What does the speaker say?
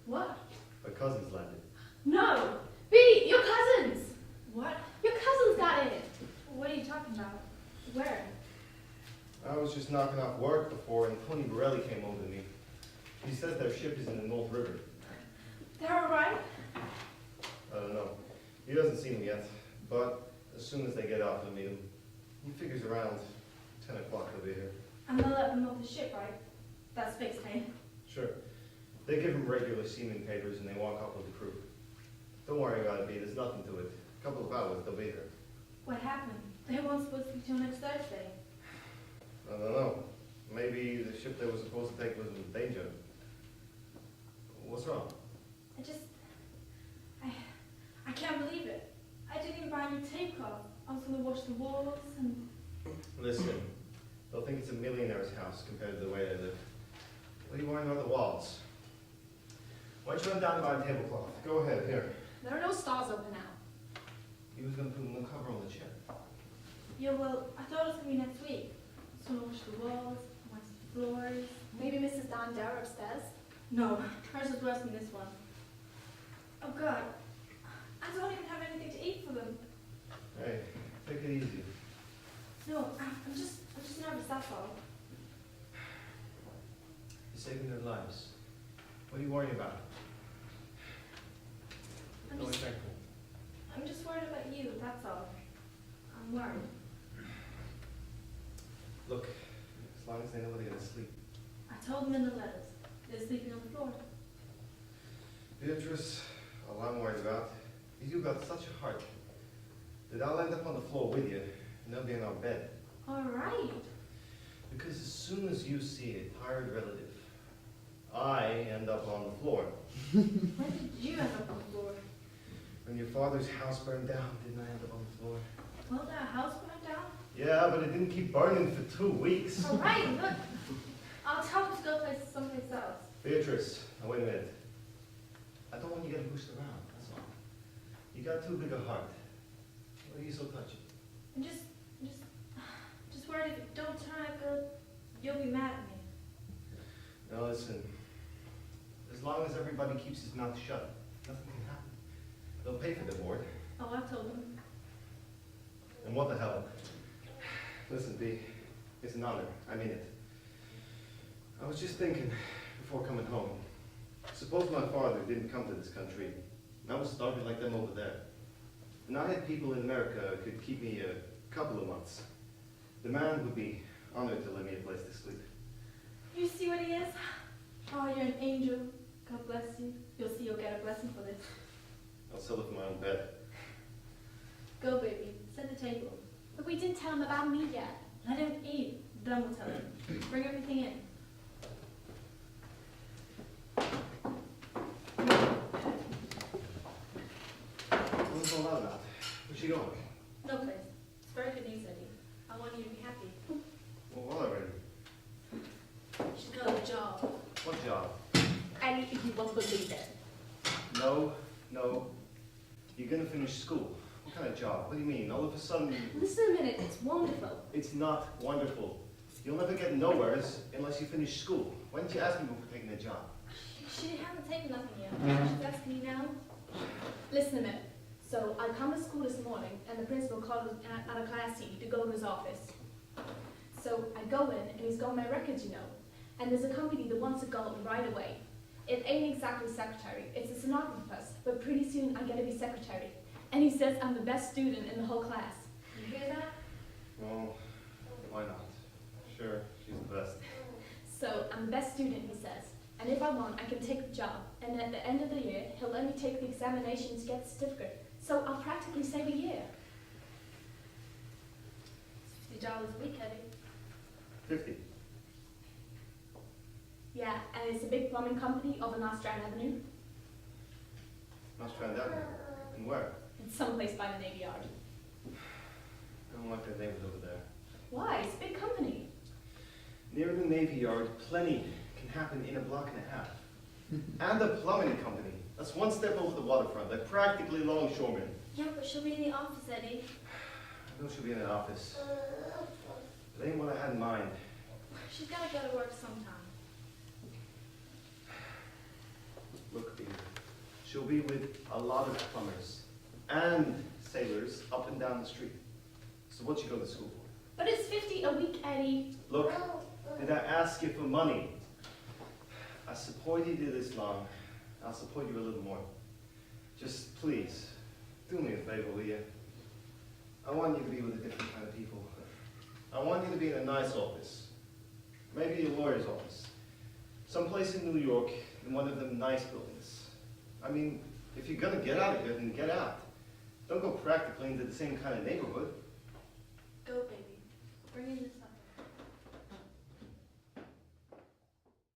What? My cousin's landed. No! B, your cousins! What? Your cousins got in! What are you talking about? Where? I was just knocking off work before, and Tony Borelli came over to me. He says their ship is in the North River. They're all right? I don't know. He doesn't see them yet, but as soon as they get off, he'll meet him. He figures around 10 o'clock they'll be here. And they'll let them off the ship, right? That's fixed, hey? Sure. They give him regular seaman papers and they walk off with the crew. Don't worry about it, B. There's nothing to it. A couple of hours, they'll be here. What happened? They weren't supposed to be till next Thursday. I don't know. Maybe the ship they were supposed to take was in danger. What's wrong? I can't believe it. I didn't even buy a new tablecloth. I was going to wash the walls and... Listen, they'll think it's a millionaire's house compared to the way they live. What are you worrying about the walls? Why don't you run down and buy a tablecloth? Go ahead, here. There are no stars open now. He was going to put a new cover on the chair. Yeah, well, I thought it was going to be next week. I was going to wash the walls, wash the floors. Maybe Mrs. Don Dare upstairs? No, hers is worse than this one. Oh, God. I don't even have anything to eat for them. Hey, take it easy. No, I'm just nervous, that's all. You're saving their lives. What are you worrying about? I'm Don't be just, thankful. I'm just worried about you, that's all. I'm worried. Look, as long as they know where they're going to sleep. I told them in the letters. They're sleeping on the floor. Beatrice, all I'm worried about is you've got such a heart that I'll end up on the floor with you and they'll be in our bed. All right. Because as soon as you see a tired relative, I end up on the floor. When did you end up on the floor? When your father's house burned down, didn't I end up on the floor? Well, that house burned down? Yeah, but it didn't keep burning for 2 weeks. All right, look. I'll tell them to go someplace else. Beatrice, now wait a minute. I don't want you getting pushed around, that's all. You got too big a heart. What are you so touchy? I'm just worried if it don't turn out good, you'll be mad at me. Now listen, as long as everybody keeps his mouth shut, nothing can happen. They'll pay for the board. Oh, I told them. And what the hell? Listen, B, it's an honor. I mean it. I was just thinking, before coming home, suppose my father didn't come to this country, and I was starving like them over there. And I had people in America who could keep me a couple of months. The man would be honored to lend me a place to sleep. You see what he is? Oh, you're an angel. God bless you. You'll see you'll get a blessing for this. I'll sell it for my own bed. Go, baby. Set the table. But we didn't tell him about me yet. Let him eat. Then we'll tell him. Bring everything in. What's all that about? Where's she going? No place. It's very good news, Eddie. I want you to be happy. Well, already. She's got a job. What job? And you won't believe it. No. You're gonna finish school. What kind of job? What do you mean? All of a sudden... Listen a minute, it's wonderful. It's not wonderful. You'll never get nowheres unless you finish school. Why didn't you ask me before taking a job? She hasn't taken nothing yet. She's asking me now. Listen a minute. So I come to school this morning and the principal called out a class team to go to his office. So I go in and he's got my records, you know. And there's a company that wants to go right away. It ain't exactly secretary, it's a stenographer post, but pretty soon I get to be secretary. And he says I'm the best student in the whole class. You hear that? Well, why not? Sure, she's the best. So I'm the best student, he says. And if I want, I can take the job. And at the end of the year, he'll let me take the examination to get the certificate. So I'll practically save a year. $50 a week, Eddie. 50. Yeah, and it's a big plumbing company over North Strand Avenue. Not trying that one. And where? It's someplace by the Navy Yard. I don't like that neighborhood over there. Why? It's a big company. Near the Navy Yard, plenty can happen in a block and a half. And a plumbing company. That's one step over the waterfront. They're practically longshoremen. Yeah, but she'll be in the office, Eddie. I know she'll be in an office. It ain't what I had in mind. She's gotta go to work sometime. Look, She'll be with a lot of plumbers and sailors up and down the street. So what you go to school for? But it's 50 a week, Eddie. Look, did I ask you for money? I supported you this long. I'll support you a little more. Just please, do me a favor, will you? I want you to be with a different kind of people. I want you to be in a nice office. Maybe a lawyer's office. Someplace in New York, in one of them nice buildings. I mean, if you're gonna get out of here, then get out. Don't go practically into the same kind of neighborhood. Go, baby. Bring in this